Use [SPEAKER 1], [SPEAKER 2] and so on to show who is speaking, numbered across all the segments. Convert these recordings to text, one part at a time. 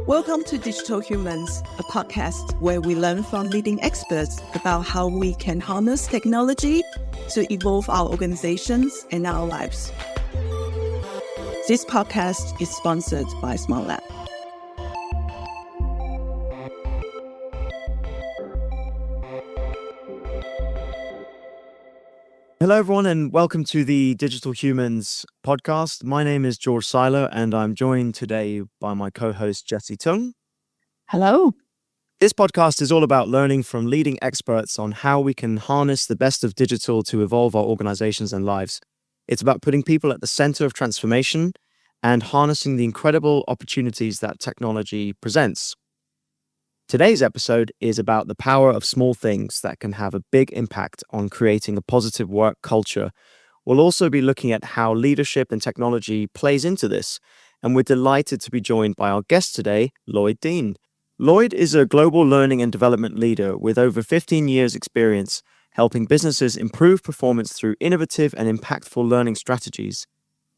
[SPEAKER 1] Welcome to Digital Humans, a podcast where we learn from leading experts about how we can harness technology to evolve our organizations and our lives. This podcast is sponsored by Smart Lab.
[SPEAKER 2] Hello, everyone, and welcome to the Digital Humans podcast. My name is Georg Seiler, and I'm joined today by my co-host, Jessie Tung.
[SPEAKER 1] Hello.
[SPEAKER 2] This podcast is all about learning from leading experts on how we can harness the best of digital to evolve our organizations and lives. It's about putting people at the center of transformation and harnessing the incredible opportunities that technology presents. Today's episode is about the power of small things that can have a big impact on creating a positive work culture. We'll also be looking at how leadership and technology plays into this, and we're delighted to be joined by our guest today, Lloyd Dean. Lloyd is a global learning and development leader with over 15 years experience helping businesses improve performance through innovative and impactful learning strategies.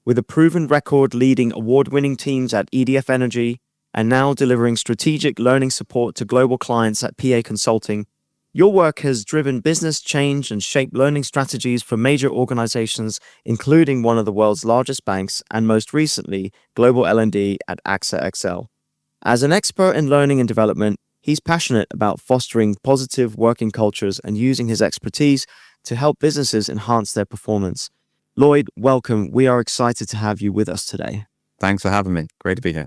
[SPEAKER 2] With a proven record leading award-winning teams at EDF Energy, and now delivering strategic learning support to global clients at PA Consulting, your work has driven business change and shaped learning strategies for major organizations, including one of the world's largest banks and most recently, Global L&D at Axa XL. As an expert in learning and development, he's passionate about fostering positive working cultures and using his expertise to help businesses enhance their performance. Lloyd, welcome. We are excited to have you with us today.
[SPEAKER 3] Thanks for having me. Great to be here.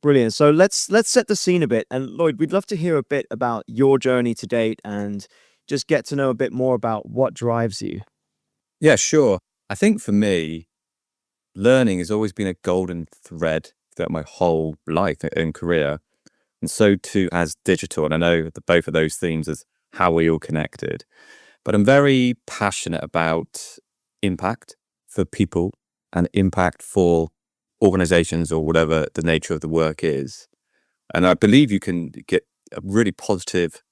[SPEAKER 2] Brilliant. So let's set the scene a bit. And Lloyd, we'd love to hear a bit about your journey to date and just get to know a bit more about what drives you.
[SPEAKER 3] Yeah, sure. I think for me, learning has always been a golden thread throughout my whole life and career. And so too has digital. And I know that both of those themes is how we all connected. But I'm very passionate about impact for people and impact for organizations or whatever the nature of the work is. And I believe you can get a really positive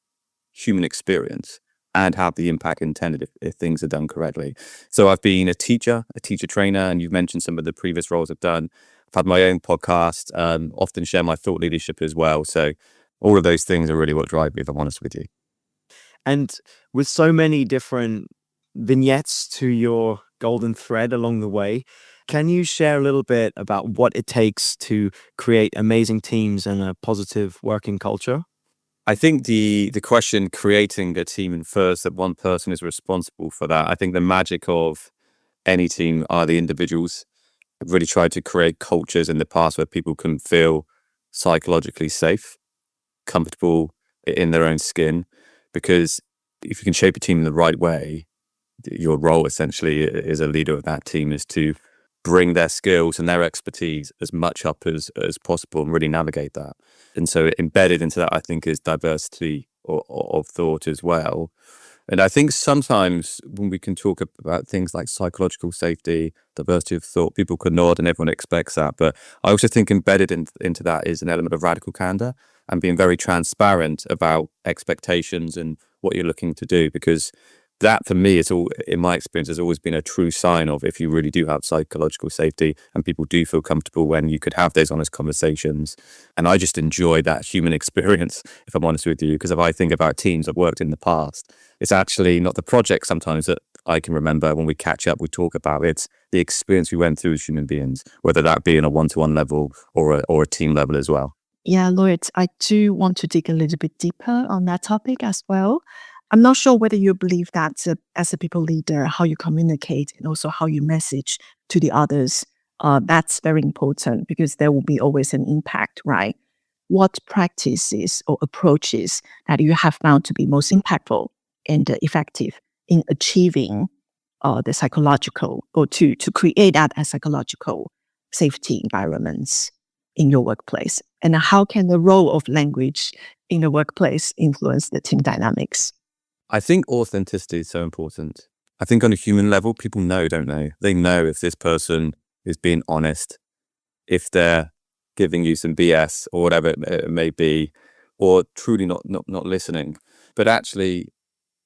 [SPEAKER 3] human experience and have the impact intended if things are done correctly. So I've been a teacher trainer, and you've mentioned some of the previous roles I've done. I've had my own podcast, often share my thought leadership as well. So all of those things are really what drive me, if I'm honest with you.
[SPEAKER 2] And with so many different vignettes to your golden thread along the way, can you share a little bit about what it takes to create amazing teams and a positive working culture?
[SPEAKER 3] I think the question creating a team and first that one person is responsible for that. I think the magic of any team are the individuals. I've really tried to create cultures in the past where people can feel psychologically safe, comfortable in their own skin, because if you can shape a team in the right way, your role essentially as a leader of that team is to bring their skills and their expertise as much up as possible and really navigate that. And so embedded into that, I think, is diversity of thought as well. And I think sometimes when we can talk about things like psychological safety, diversity of thought, people can nod and everyone expects that. But I also think embedded into that is an element of radical candor and being very transparent about expectations and what you're looking to do, because that, for me, is all, in my experience, has always been a true sign of if you really do have psychological safety and people do feel comfortable when you could have those honest conversations. And I just enjoy that human experience, if I'm honest with you, because if I think about teams I've worked in the past, it's actually not the project sometimes that I can remember when we catch up, we talk about. It's the experience we went through as human beings, whether that be on a one-to-one level or a team level as well.
[SPEAKER 1] Yeah, Lloyd, I do want to dig a little bit deeper on that topic as well. I'm not sure whether you believe that as a people leader, how you communicate and also how you message to the others, that's very important because there will be always an impact, right? What practices or approaches that you have found to be most impactful and effective in achieving the psychological or to create that as psychological safety environments in your workplace? And how can the role of language in the workplace influence the team dynamics?
[SPEAKER 3] I think authenticity is so important. I think on a human level, people know, don't they? They know if this person is being honest, if they're giving you some BS or whatever it may be, or truly not listening. But actually,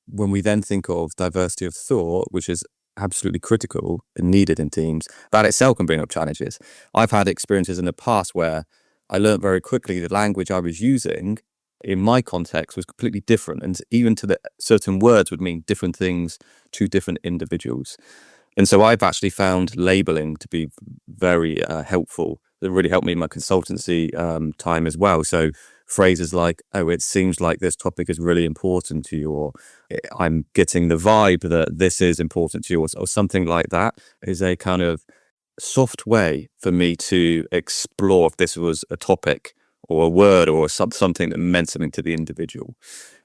[SPEAKER 3] when we then think of diversity of thought, which is absolutely critical and needed in teams, that itself can bring up challenges. I've had experiences in the past where I learned very quickly the language I was using in my context was completely different. And even to the certain words would mean different things to different individuals. And so I've actually found labeling to be very helpful. It really helped me in my consultancy time as well. So phrases like, oh, it seems like this topic is really important to you, or I'm getting the vibe that this is important to you, or something like that is a kind of soft way for me to explore if this was a topic or a word or something that meant something to the individual.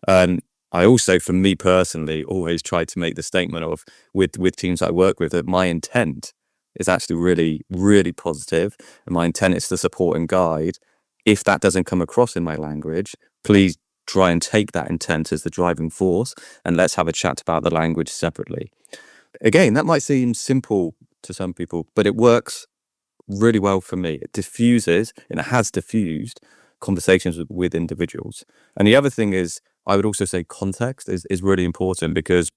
[SPEAKER 3] I also, for me personally, always try to make the statement of with teams I work with that my intent is actually really, really positive, and my intent is to support and guide. If that doesn't come across in my language, please try and take that intent as the driving force, and let's have a chat about the language separately. Again, that might seem simple to some people, but it works really well for me. It diffuses, and it has diffused conversations with individuals. And the other thing is, I would also say context is really important, because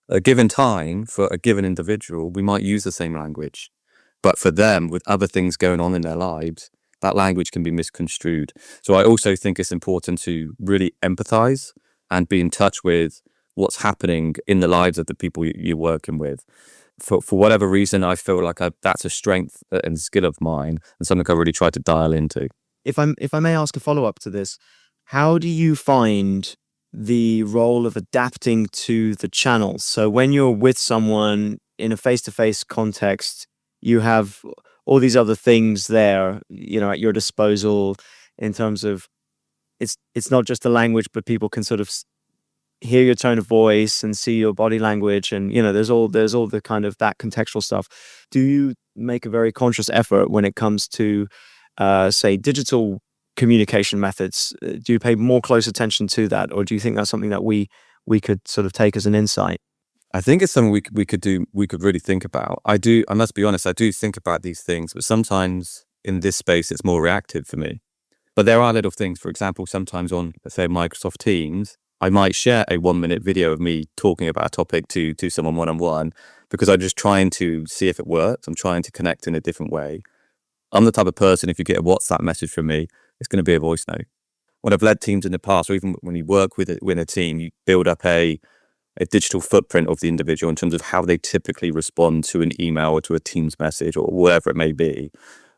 [SPEAKER 3] a given time for a given individual, we might use the same language, but for them, with other things going on in their lives, that language can be misconstrued. So I also think it's important to really empathize and be in touch with what's happening in the lives of the people you're working with. For whatever reason, I feel like that's a strength and skill of mine, and something I really try to dial into.
[SPEAKER 2] If I may ask a follow-up to this, how do you find the role of adapting to the channels? So when you're with someone in a face-to-face context, you have all these other things there, at your disposal, in terms of it's not just the language, but people can sort of hear your tone of voice and see your body language, and there's all the kind of that contextual stuff. Do you make a very conscious effort when it comes to say digital communication methods? Do you pay more close attention to that, or do you think that's something that we could sort of take as an insight?
[SPEAKER 3] I think it's something we could really think about. I must be honest, I do think about these things, but sometimes in this space it's more reactive for me. But there are little things. For example, sometimes on, let's say, Microsoft Teams, I might share a 1-minute video of me talking about a topic to someone one-on-one, because I'm just trying to see if it works. I'm trying to connect in a different way. I'm the type of person, if you get a WhatsApp message from me, it's going to be a voice note. When I've led teams in the past, or even when you work with a team, you build up a digital footprint of the individual in terms of how they typically respond to an email or to a Teams message or whatever it may be.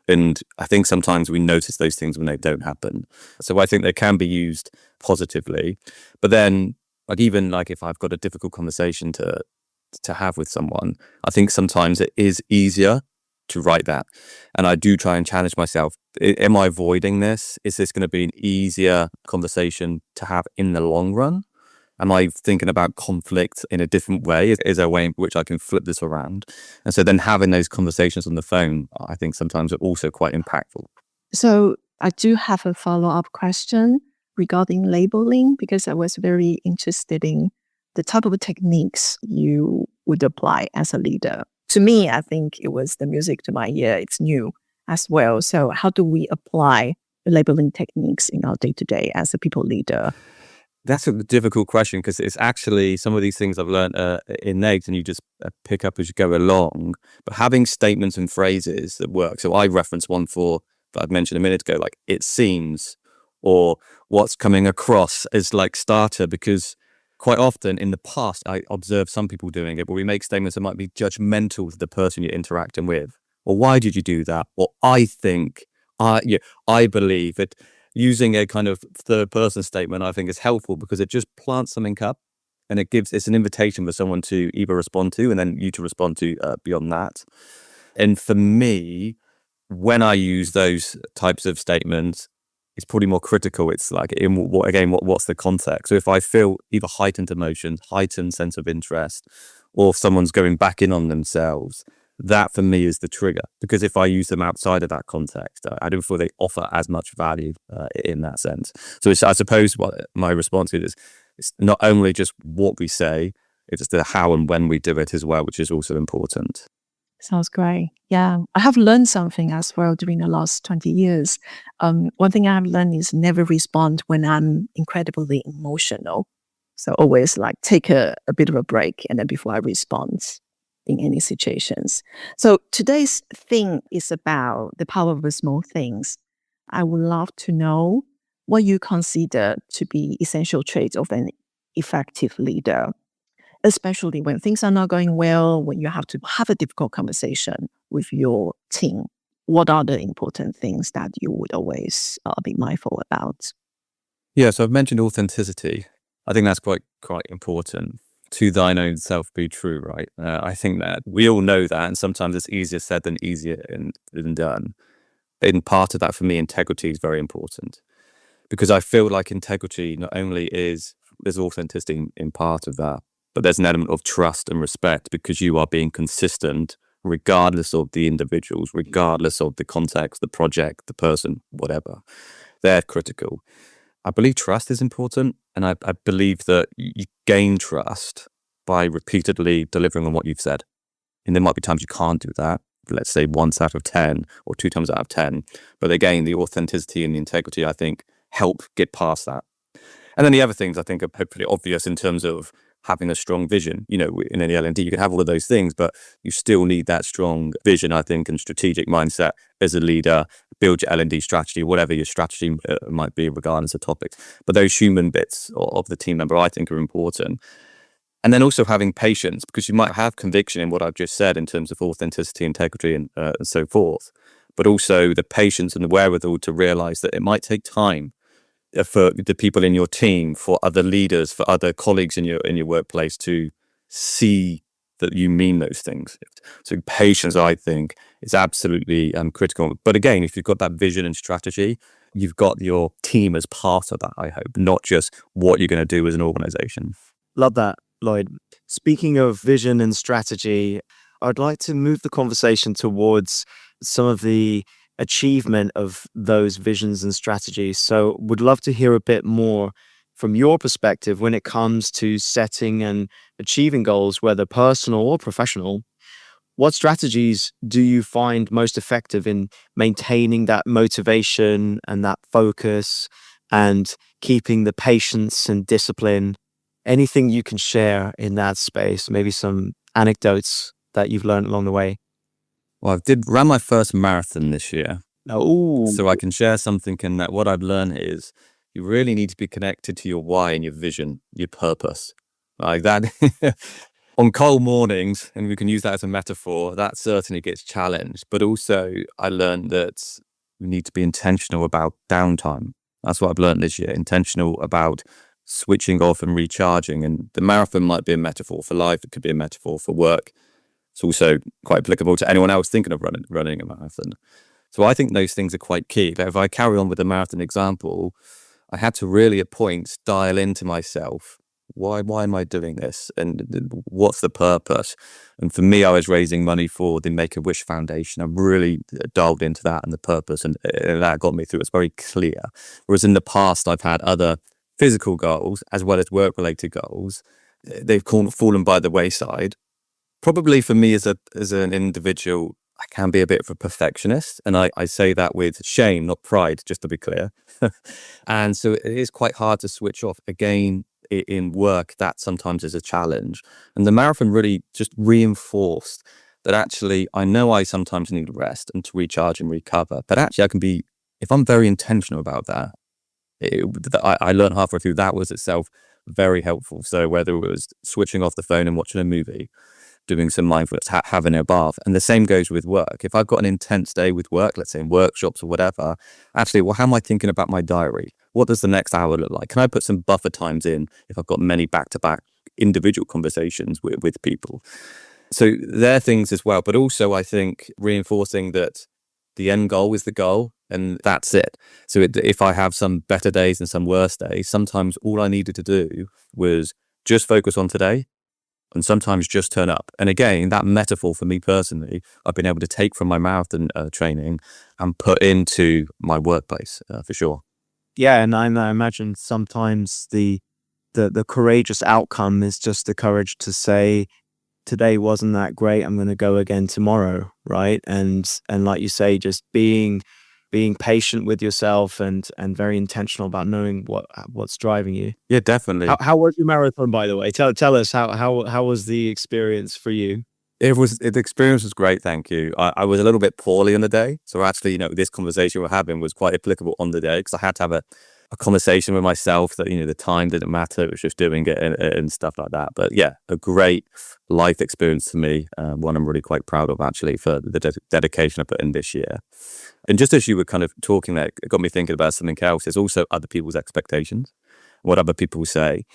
[SPEAKER 3] And I think sometimes we notice those things when they don't happen. So I think they can be used positively. But then, even if I've got a difficult conversation to have with someone, I think sometimes it is easier to write that. And I do try and challenge myself. Am I avoiding this? Is this going to be an easier conversation to have in the long run? Am I thinking about conflict in a different way? Is there a way in which I can flip this around? And so then having those conversations on the phone, I think sometimes are also quite impactful.
[SPEAKER 1] So I do have a follow-up question regarding labeling, because I was very interested in the type of techniques you would apply as a leader. To me, I think it was the music to my ear. It's new as well. So how do we apply labeling techniques in our day-to-day as a people leader?
[SPEAKER 3] That's a difficult question, because it's actually some of these things I've learned innate, and you just pick up as you go along. But having statements and phrases that work. So I referenced one that I'd mentioned a minute ago, like it seems, or what's coming across as starter, because quite often in the past I observed some people doing it, but we make statements that might be judgmental to the person you're interacting with. Or why did you do that? Or I think, I believe it. Using a kind of third person statement, I think, is helpful, because it just plants something up, and it's an invitation for someone to either respond to, and then you to respond to beyond that. And for me, when I use those types of statements, it's probably more critical. It's what's the context? So if I feel either heightened emotions, heightened sense of interest, or if someone's going back in on themselves, that for me is the trigger. Because if I use them outside of that context, I don't feel they offer as much value in that sense. So I suppose what my response is, it's not only just what we say, it's the how and when we do it as well, which is also important.
[SPEAKER 1] Sounds great. Yeah, I have learned something as well during the last 20 years. One thing I have learned is never respond when I'm incredibly emotional. So always take a bit of a break, and then before I respond in any situations. So today's thing is about the power of the small things. I would love to know what you consider to be essential traits of an effective leader, especially when things are not going well, when you have to have a difficult conversation with your team. What are the important things that you would always be mindful about?
[SPEAKER 3] Yeah, so I've mentioned authenticity. I think that's quite important. To thine own self be true, right? I think that we all know that, and sometimes it's easier said than than done. And part of that for me, integrity is very important, because I feel like integrity not only there's authenticity in part of that, but there's an element of trust and respect, because you are being consistent regardless of the individuals, regardless of the context, the project, the person, whatever. They're critical. I believe trust is important, and I believe that you gain trust by repeatedly delivering on what you've said. And there might be times you can't do that, let's say once out of 10 or 2 times out of 10. But again, the authenticity and the integrity, I think, help get past that. And then the other things I think are hopefully obvious in terms of having a strong vision. You know, in any L&D, you can have all of those things, but you still need that strong vision, I think, and strategic mindset as a leader. Build your L&D strategy, whatever your strategy might be, regardless of topics. But those human bits of the team member, I think, are important. And then also having patience, because you might have conviction in what I've just said in terms of authenticity, integrity, and so forth, but also the patience and the wherewithal to realize that it might take time for the people in your team, for other leaders, for other colleagues in your workplace to see that you mean those things. So patience, I think, is absolutely critical. But again, if you've got that vision and strategy, you've got your team as part of that, I hope, not just what you're going to do as an organization.
[SPEAKER 2] Love that, Lloyd. Speaking of vision and strategy, I'd like to move the conversation towards some of the achievement of those visions and strategies. So would love to hear a bit more from your perspective when it comes to setting and achieving goals, whether personal or professional. What strategies do you find most effective in maintaining that motivation and that focus and keeping the patience and discipline? Anything you can share in that space, maybe some anecdotes that you've learned along the way.
[SPEAKER 3] Well, ran my first marathon this year.
[SPEAKER 2] Oh,
[SPEAKER 3] So I can share something in that. What I've learned is you really need to be connected to your why and your vision, your purpose. Like that on cold mornings, and we can use that as a metaphor, that certainly gets challenged. But also I learned that we need to be intentional about downtime. That's what I've learned this year, intentional about switching off and recharging. And the marathon might be a metaphor for life. It could be a metaphor for work. It's also quite applicable to anyone else thinking of running a marathon. So I think those things are quite key. But if I carry on with the marathon example, I had to really at points dial into myself. Why am I doing this? And what's the purpose? And for me, I was raising money for the Make-A-Wish Foundation. I really dialed into that and the purpose, and that got me through. It's very clear. Whereas in the past, I've had other physical goals as well as work-related goals. They've fallen by the wayside. Probably for me as an individual, I can be a bit of a perfectionist, and I say that with shame, not pride, just to be clear. And so it is quite hard to switch off. Again, in work, that sometimes is a challenge. And the marathon really just reinforced that actually I know I sometimes need rest and to recharge and recover, but actually I can be, if I'm very intentional about that, I learned halfway through that was itself very helpful. So whether it was switching off the phone and watching a movie, doing some mindfulness, having a bath. And the same goes with work. If I've got an intense day with work, let's say in workshops or whatever, actually, well, how am I thinking about my diary? What does the next hour look like? Can I put some buffer times in if I've got many back-to-back individual conversations with people? So there are things as well. But also, I think reinforcing that the end goal is the goal, and that's it. So if I have some better days and some worse days, sometimes all I needed to do was just focus on today, and sometimes just turn up. And again, that metaphor for me personally, I've been able to take from my marathon training and put into my workplace for sure.
[SPEAKER 2] yeah, and I imagine sometimes the courageous outcome is just the courage to say, today wasn't that great, I'm going to go again tomorrow, right? And like you say, just being patient with yourself and very intentional about knowing what's driving you.
[SPEAKER 3] Yeah, definitely.
[SPEAKER 2] How was your marathon, by the way? Tell us how was the experience for you?
[SPEAKER 3] The experience was great, thank you. I was a little bit poorly on the day, so actually, this conversation we're having was quite applicable on the day, because I had to have a conversation with myself that the time didn't matter; it was just doing it and stuff like that. But yeah, a great life experience for me, one I'm really quite proud of actually for the dedication I put in this year. And just as you were kind of talking there, it got me thinking about something else. There's also other people's expectations, what other people say.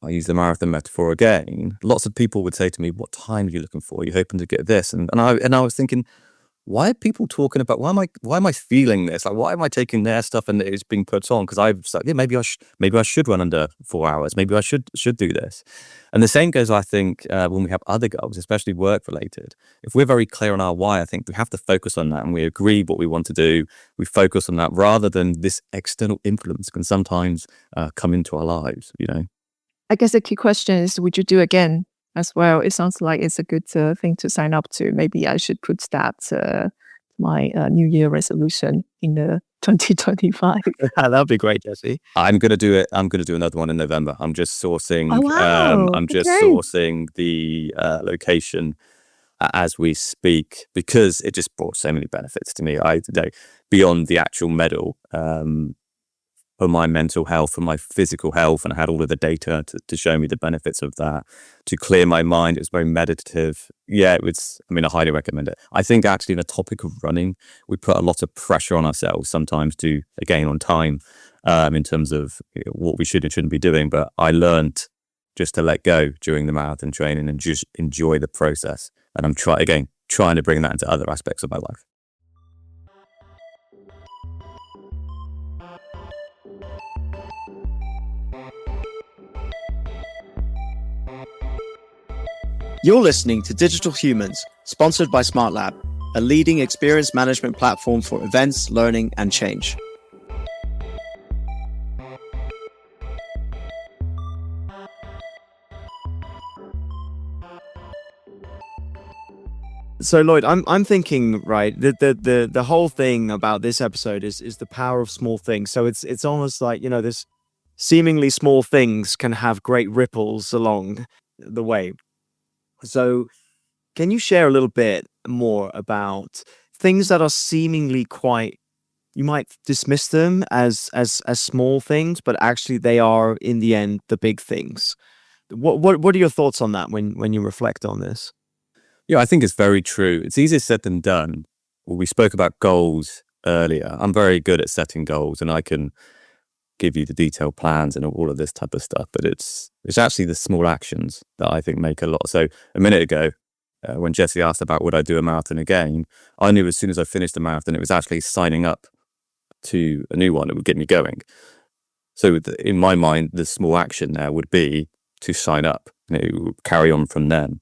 [SPEAKER 3] I use the marathon metaphor again. Lots of people would say to me, "What time are you looking for? Are you hoping to get this?" And I was thinking, why are people talking about? Why am I feeling this? Like, why am I taking their stuff and it's being put on? Because I've said, yeah, maybe I should run under 4 hours. Maybe I should do this. And the same goes, I think, when we have other goals, especially work related. If we're very clear on our why, I think we have to focus on that, and we agree what we want to do. We focus on that rather than this external influence can sometimes come into our lives.
[SPEAKER 1] I guess the key question is, would you do again as well? It sounds like it's a good thing to sign up to. Maybe I should put that my New Year resolution in the 2025.
[SPEAKER 2] That'd be great, Jessie.
[SPEAKER 3] I'm gonna do it. I'm gonna do another one in November. I'm just sourcing.
[SPEAKER 1] Oh, wow.
[SPEAKER 3] I'm just
[SPEAKER 1] Okay.
[SPEAKER 3] sourcing the location as we speak, because it just brought so many benefits to me. Beyond the actual medal, for my mental health, for my physical health, and I had all of the data to show me the benefits of that, to clear my mind. It was very meditative. Yeah, it was. I mean, I highly recommend it. I think actually, in the topic of running, we put a lot of pressure on ourselves sometimes to gain on time, in terms of what we should and shouldn't be doing. But I learned just to let go during the marathon training and just enjoy the process. And I'm trying to bring that into other aspects of my life.
[SPEAKER 2] You're listening to Digital Humans, sponsored by SmartLab, a leading experience management platform for events, learning, and change. So Lloyd, I'm thinking, right, the whole thing about this episode is the power of small things. So it's almost like, this seemingly small things can have great ripples along the way. So can you share a little bit more about things that are seemingly you might dismiss them as small things, but actually they are in the end the big things. What are your thoughts on that when you reflect on this?
[SPEAKER 3] Yeah, I think it's very true. It's easier said than done. Well, we spoke about goals earlier. I'm very good at setting goals, and I can give you the detailed plans and all of this type of stuff. But it's actually the small actions that I think make a lot. So a minute ago, when Jessie asked about would I do a marathon again, I knew as soon as I finished the marathon, it was actually signing up to a new one that would get me going. So in my mind, the small action there would be to sign up, carry on from then.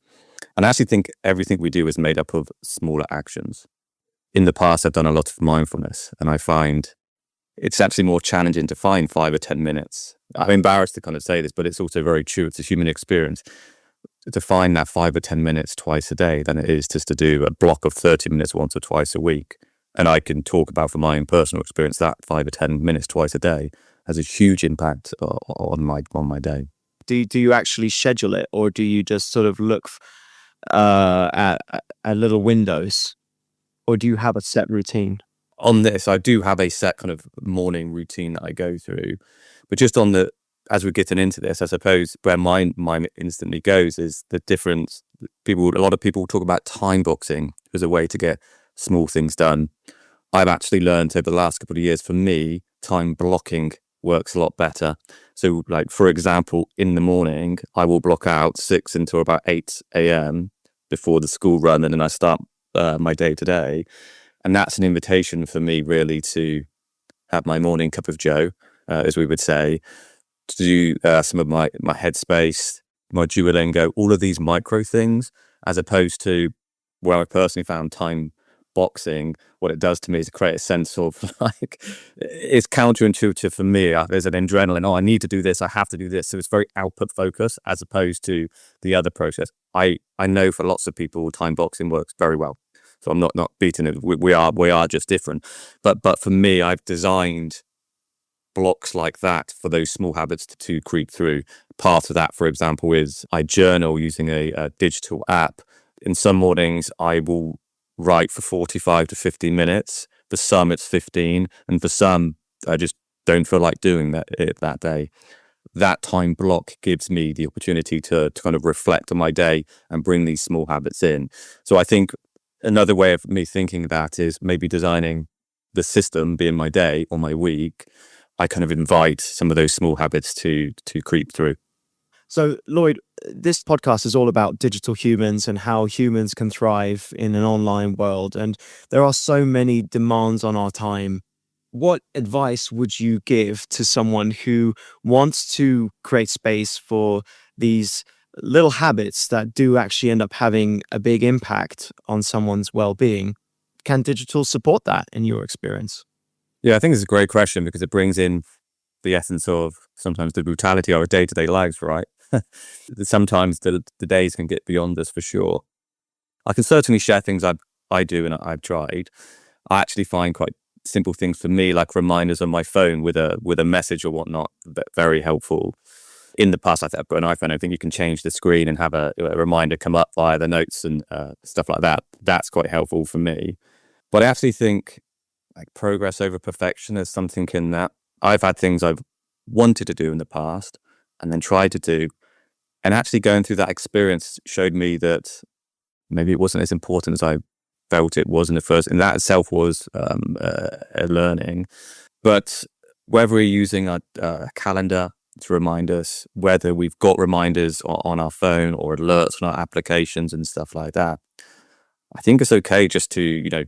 [SPEAKER 3] And I actually think everything we do is made up of smaller actions. In the past, I've done a lot of mindfulness, and I find it's actually more challenging to find 5 or 10 minutes. I'm embarrassed to kind of say this, but it's also very true. It's a human experience to find that 5 or 10 minutes twice a day than it is just to do a block of 30 minutes once or twice a week. And I can talk about from my own personal experience that 5 or 10 minutes twice a day has a huge impact on my day.
[SPEAKER 2] Do you actually schedule it, or do you just sort of look at little windows, or do you have a set routine?
[SPEAKER 3] On this, I do have a set kind of morning routine that I go through, but just as we're getting into this, I suppose where my mind instantly goes is the difference. A lot of people talk about time boxing as a way to get small things done. I've actually learned over the last couple of years, for me, time blocking works a lot better. So like, for example, in the morning, I will block out 6 until about 8 a.m. before the school run, and then I start my day to day. And that's an invitation for me really to have my morning cup of joe, as we would say, to do some of my headspace, my Duolingo, all of these micro things, as opposed to where I personally found time boxing, what it does to me is create a sense of like, it's counterintuitive for me. There's an adrenaline, I need to do this, I have to do this. So it's very output focused as opposed to the other process. I know for lots of people, time boxing works very well. So I'm not beating it. We are just different. But for me, I've designed blocks like that for those small habits to creep through. Part of that, for example, is I journal using a digital app In some mornings, I will write for 45 to 50 minutes. For some, it's 15. And for some, I just don't feel like doing that day. That time block gives me the opportunity to kind of reflect on my day and bring these small habits in. So I think another way of me thinking that is maybe designing the system, being my day or my week. I kind of invite some of those small habits to creep through.
[SPEAKER 2] So, Lloyd, this podcast is all about digital humans and how humans can thrive in an online world. And there are so many demands on our time. What advice would you give to someone who wants to create space for these little habits that do actually end up having a big impact on someone's well-being? Can digital support that in your experience?
[SPEAKER 3] Yeah, I think it's a great question because it brings in the essence of sometimes the brutality of our day-to-day lives, right? Sometimes the days can get beyond us for sure. I can certainly share things I do and I've tried. I actually find quite simple things for me, like reminders on my phone with a message or whatnot, very helpful. In the past, I've got an iPhone. I think you can change the screen and have a reminder come up via the notes and stuff like that. That's quite helpful for me. But I actually think like progress over perfection is something in that. I've had things I've wanted to do in the past and then tried to do. And actually going through that experience showed me that maybe it wasn't as important as I felt it was in the first. And that itself was a learning. But whether we're using a calendar to remind us, whether we've got reminders on our phone or alerts on our applications and stuff like that, I think it's okay just to,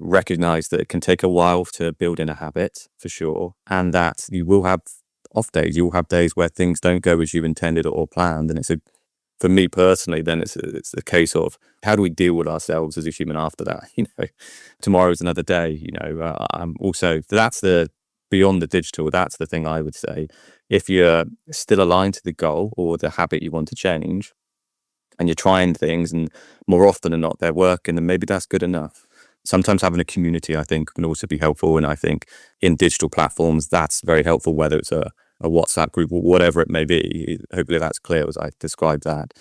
[SPEAKER 3] recognize that it can take a while to build in a habit for sure. And that you will have off days. You will have days where things don't go as you intended or planned. And for me personally, then it's a case of how do we deal with ourselves as a human after that? Tomorrow's another day. I'm also that's the beyond the digital. That's the thing I would say. If you're still aligned to the goal or the habit you want to change, and you're trying things, and more often than not they're working, then maybe that's good enough. Sometimes having a community, I think, can also be helpful. And I think in digital platforms, that's very helpful, whether it's a WhatsApp group or whatever it may be. Hopefully that's clear as I described that.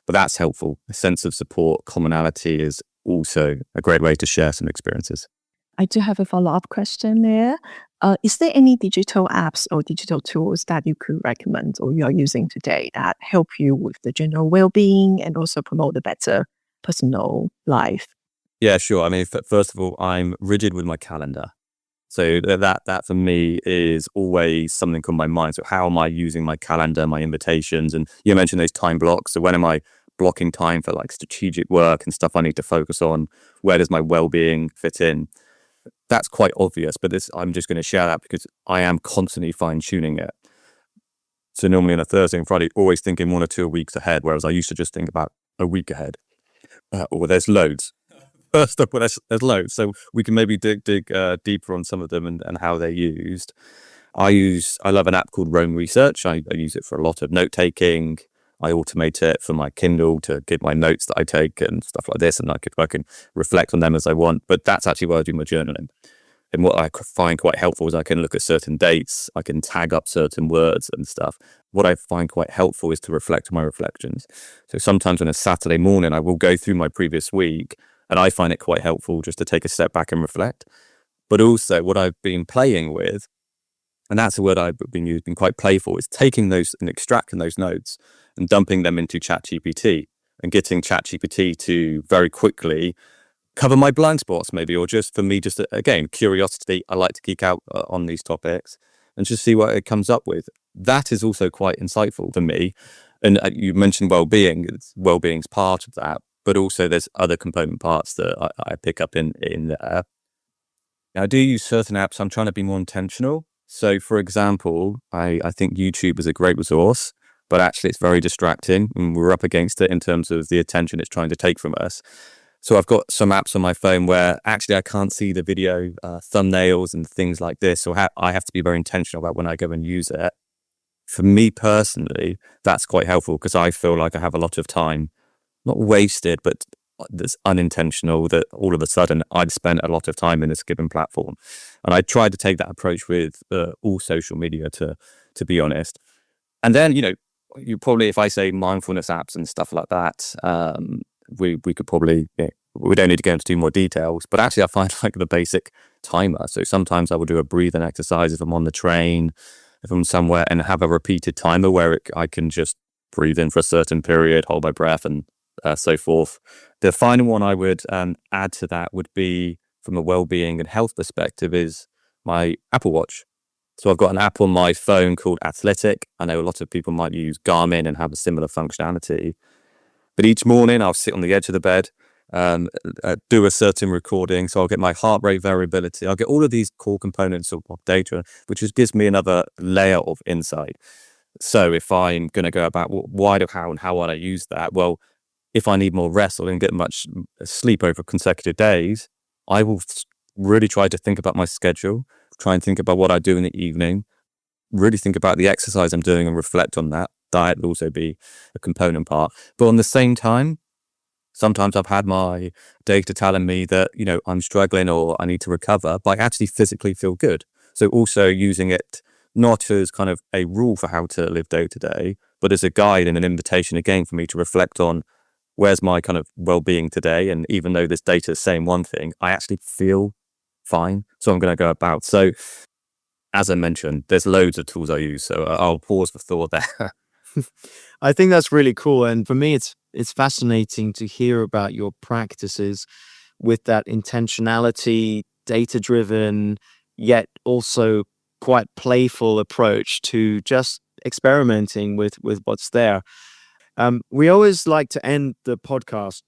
[SPEAKER 3] But that's helpful. A sense of support, commonality is also a great way to share some experiences.
[SPEAKER 1] I do have a follow-up question there. Is there any digital apps or digital tools that you could recommend or you are using today that help you with the general well-being and also promote a better personal life?
[SPEAKER 3] Yeah, sure. I mean, first of all, I'm rigid with my calendar. So that for me is always something on my mind. So how am I using my calendar, my invitations? And you mentioned those time blocks. So when am I blocking time for like strategic work and stuff I need to focus on? Where does my well-being fit in? That's quite obvious, but I'm just going to share that because I am constantly fine-tuning it. So normally on a Thursday and Friday, always thinking 1 or 2 weeks ahead, whereas I used to just think about a week ahead. Or there's loads. First up, there's loads. So we can maybe dig deeper on some of them and how they're used. I love an app called Roam Research. I use it for a lot of note-taking. I automate it for my Kindle to give my notes that I take and stuff like this, and I can reflect on them as I want. But that's actually where I do my journaling. And what I find quite helpful is I can look at certain dates, I can tag up certain words and stuff. What I find quite helpful is to reflect on my reflections. So sometimes on a Saturday morning, I will go through my previous week, and I find it quite helpful just to take a step back and reflect. But also what I've been playing with, and that's a word I've been using, quite playful, is taking those and extracting those notes and dumping them into ChatGPT and getting ChatGPT to very quickly cover my blind spots maybe, or just for me, just again, curiosity. I like to geek out on these topics and just see what it comes up with. That is also quite insightful for me. And you mentioned well-being. Well-being's part of that, but also there's other component parts that I pick up in there. Now, I do use certain apps. I'm trying to be more intentional. So, for example, I think YouTube is a great resource, but actually it's very distracting and we're up against it in terms of the attention it's trying to take from us. So I've got some apps on my phone where actually I can't see the video thumbnails and things like this. So I have to be very intentional about when I go and use it. For me personally, that's quite helpful because I feel like I have a lot of time, not wasted, but that's unintentional, that all of a sudden I'd spent a lot of time in this given platform. And I tried to take that approach with all social media, to be honest. And then, you probably, if I say mindfulness apps and stuff like that, we could probably, we don't need to go into too more details, but actually I find like the basic timer. So sometimes I will do a breathing exercise if I'm on the train, if I'm somewhere, and have a repeated timer where I can just breathe in for a certain period, hold my breath, and so forth. The final one I would add to that would be, from a well-being and health perspective, is my Apple Watch. So I've got an app on my phone called Athletic. I know a lot of people might use Garmin and have a similar functionality. But each morning I'll sit on the edge of the bed, do a certain recording. So I'll get my heart rate variability. I'll get all of these core components of data, which just gives me another layer of insight. So if I'm going to go about why, how, and how would I use that? Well, if I need more rest or didn't get much sleep over consecutive days, I will really try to think about my schedule, try and think about what I do in the evening, really think about the exercise I'm doing and reflect on that. Diet will also be a component part. But on the same time, sometimes I've had my data telling me that, I'm struggling or I need to recover, but I actually physically feel good. So also using it not as kind of a rule for how to live day to day, but as a guide and an invitation again for me to reflect on where's my kind of well-being today. And even though this data is saying one thing, I actually feel fine. So I'm going to go about. So as I mentioned, there's loads of tools I use. So I'll pause for thought there.
[SPEAKER 2] I think that's really cool. And for me, it's fascinating to hear about your practices with that intentionality, data-driven, yet also quite playful approach to just experimenting with what's there. We always like to end the podcast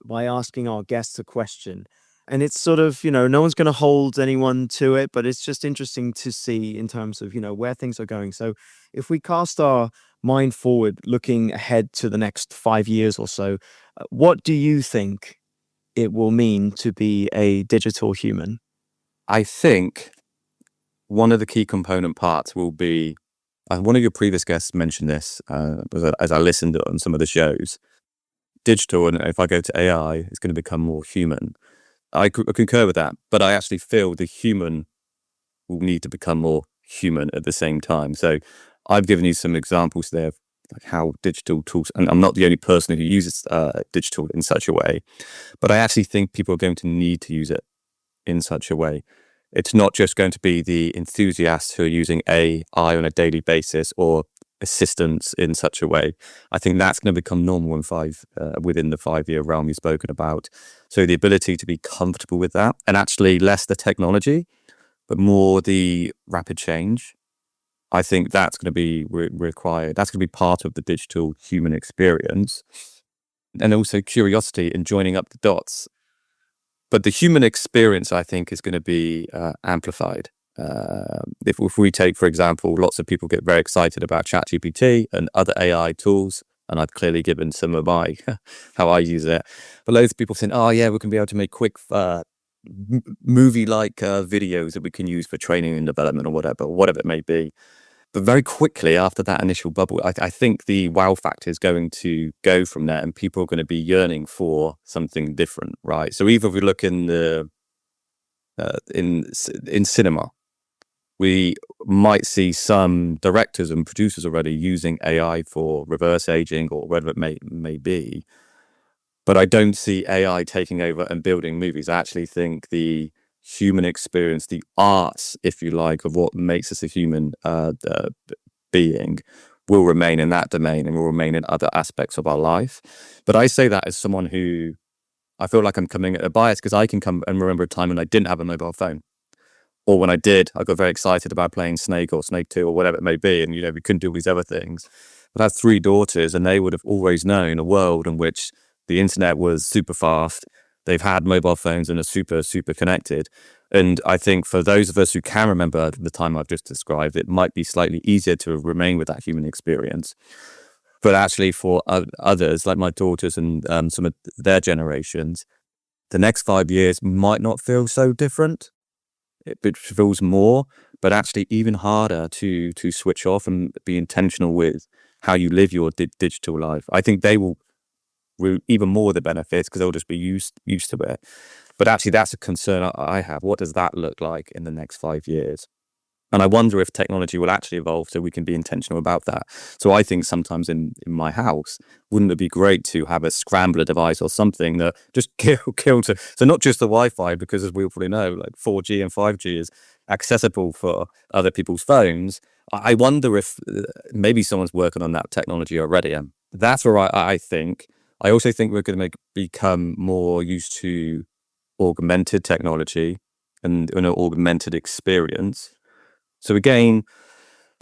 [SPEAKER 2] by asking our guests a question. And it's sort of, no one's going to hold anyone to it, but it's just interesting to see in terms of, where things are going. So if we cast our mind forward, looking ahead to the next 5 years or so, what do you think it will mean to be a digital human?
[SPEAKER 3] I think one of the key component parts will be, one of your previous guests mentioned this as I listened on some of the shows, digital, and if I go to AI, it's going to become more human. I concur with that, but I actually feel the human will need to become more human at the same time. So I've given you some examples there of like how digital tools, and I'm not the only person who uses digital in such a way, but I actually think people are going to need to use it in such a way. It's not just going to be the enthusiasts who are using AI on a daily basis or assistance in such a way. I think that's going to become normal within the 5-year realm you've spoken about. So the ability to be comfortable with that, and actually less the technology, but more the rapid change. I think that's going to be required. That's going to be part of the digital human experience. And also curiosity and joining up the dots. But the human experience, I think, is going to be amplified. If we take, for example, lots of people get very excited about ChatGPT and other AI tools, and I've clearly given some of my how I use it. But loads of people saying, "Oh yeah, we're going to be able to make quick movie-like videos that we can use for training and development or whatever it may be." But very quickly after that initial bubble, I think the wow factor is going to go from there, and people are going to be yearning for something different, right? So either we look in the in cinema, we might see some directors and producers already using AI for reverse aging or whatever it may be. But I don't see AI taking over and building movies. I actually think the human experience, the arts, if you like, of what makes us a human being will remain in that domain and will remain in other aspects of our life. But I say that as someone who, I feel like I'm coming at a bias because I can come and remember a time when I didn't have a mobile phone. Or when I did, I got very excited about playing Snake or Snake 2 or whatever it may be. And, we couldn't do all these other things. But I have 3 daughters and they would have always known a world in which the internet was super fast. They've had mobile phones and are super, super connected. And I think for those of us who can remember the time I've just described, it might be slightly easier to remain with that human experience. But actually for others, like my daughters and some of their generations, the next 5 years might not feel so different. It feels more, but actually even harder to switch off and be intentional with how you live your digital life. I think they will even more the benefits because they'll just be used to it. But actually, that's a concern I have. What does that look like in the next 5 years? And I wonder if technology will actually evolve so we can be intentional about that. So I think sometimes in my house, wouldn't it be great to have a scrambler device or something that just kills it? So not just the Wi-Fi, because as we all probably know, like 4G and 5G is accessible for other people's phones. I wonder if maybe someone's working on that technology already. That's where I think. I also think we're going to become more used to augmented technology and an augmented experience. So again,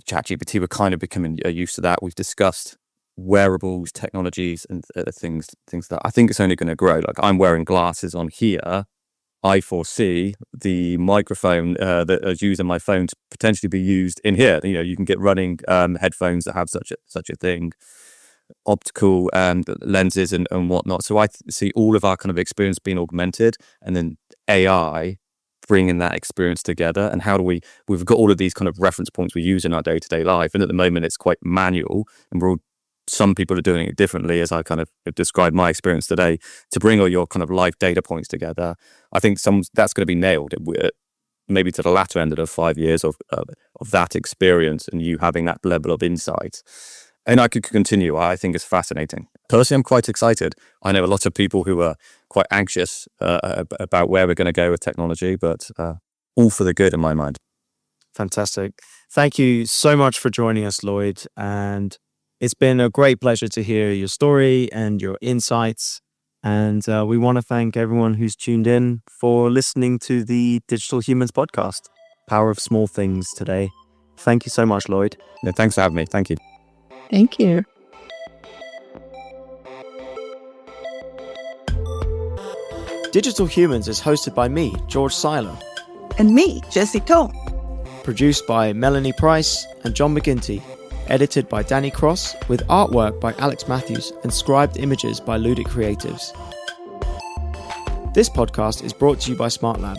[SPEAKER 3] ChatGPT, we're kind of becoming used to that. We've discussed wearables, technologies, and things that I think it's only going to grow. Like I'm wearing glasses on here. I foresee the microphone that is used on my phone to potentially be used in here. You can get running headphones that have such a thing, optical lenses and whatnot. So I see all of our kind of experience being augmented, and then AI bringing that experience together. And how do we've got all of these kind of reference points we use in our day-to-day life, and at the moment it's quite manual, and some people are doing it differently, as I kind of described my experience today, to bring all your kind of life data points together. I think that's going to be nailed maybe to the latter end of the 5 years of that experience, and you having that level of insight. And I could continue. I think it's fascinating. Personally, I'm quite excited. I know a lot of people who are quite anxious about where we're going to go with technology, but all for the good in my mind.
[SPEAKER 2] Fantastic. Thank you so much for joining us, Lloyd. And it's been a great pleasure to hear your story and your insights. And we want to thank everyone who's tuned in for listening to the Digital Humans podcast, Power of Small Things today. Thank you so much, Lloyd.
[SPEAKER 3] Yeah, thanks for having me. Thank you.
[SPEAKER 1] Thank you.
[SPEAKER 2] Digital Humans is hosted by me, George Seiler.
[SPEAKER 1] And me, Jessie Tung.
[SPEAKER 2] Produced by Melanie Price and John McGinty. Edited by Danny Cross, with artwork by Alex Matthews and scribed images by Ludic Creatives. This podcast is brought to you by SmartLab,